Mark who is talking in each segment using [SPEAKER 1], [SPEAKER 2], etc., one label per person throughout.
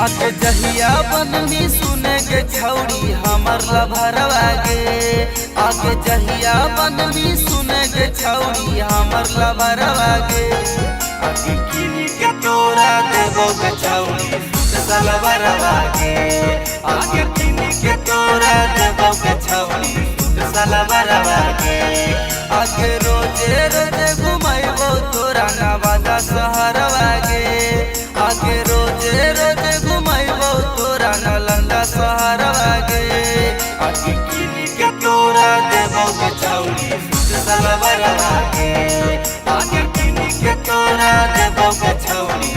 [SPEAKER 1] आके जहिया बननी सुने के छौड़ी हमर लभरवा गे। आके जहिया बननी सुने के छौड़ी हमर लभरवा गे। आके किनी के तोरा देबो के छौड़ी सलवरवा गे। आके किनी के तोरा देबो के छौड़ी सलवरवा गे। आके रोजे रोजे घुमाइबो तोरा नवादा शहरवा गे। आके रोजे रोजे घुमाइबो तोरा नालंदा शहरवा गे। आके किनी के तोरा देबो के छौड़ी सलवरवा गे। आके किनी के तोरा देबो के छौड़ी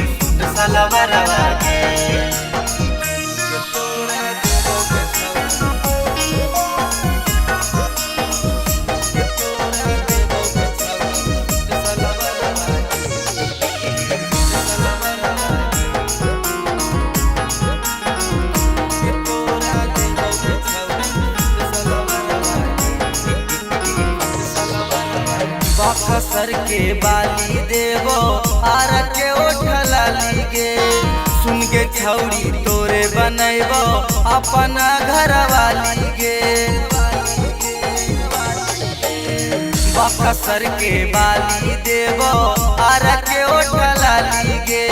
[SPEAKER 1] सलवरवा गे। बक्सर के बाली देवो आर के ओठला लीगे। सुन के छौड़ी तोरे बनैबो अपना घर वाली गे। बक्सर के बाली देवो आर के ओठला लीगे।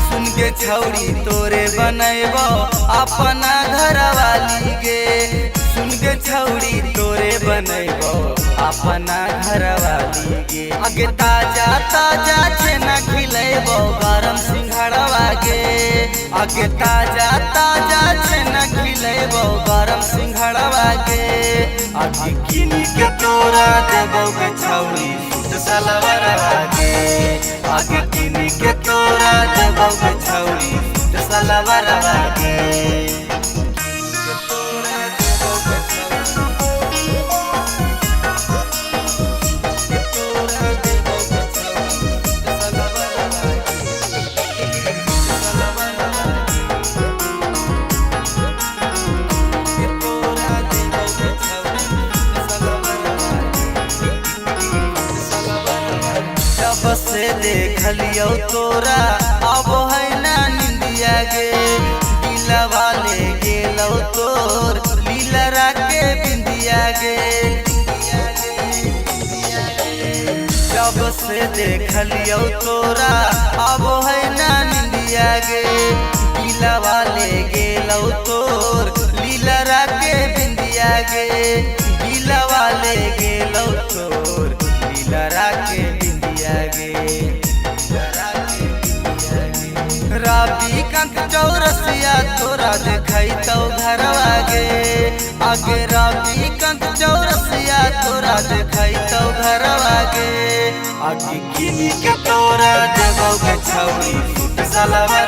[SPEAKER 1] सुन के छौड़ी तोरे बनैबो अपना घर वाली गे। सुन के छौड़ी तोरे बनैबो अपना घर वाली गे। आगे ताजा ताजा छेना खिलैबो गरम सिंघाड़वा गे। आगे ताजा ताजा छेना खिलैबो गरम सिंघाड़वा गे। आगे किनी के तोरा देबो के छौड़ी सलवरवा गे। आगे किनी के तोरा देबो के छौड़ी सलवरवा गे। से देख लियो तोरा अब है ना निंदिया गे। दिलवा ले गेलो तोर लीलरा के बिंदिया गे। जब से देख लियो तोरा अब है ना निंदिया गे। दिलवा ले गेलो तोर लीलरा के बिंदिया गे। दिलवा ले गेलो तोर लीलरा के राबी कंक चौरसिया तोरा देखैतौ घरवा गे। आगे राबी कंक चौरसिया तोरा देखैतौ घरवा गे। आगे किनी के तोरा देबो के छौड़ी सलवरवा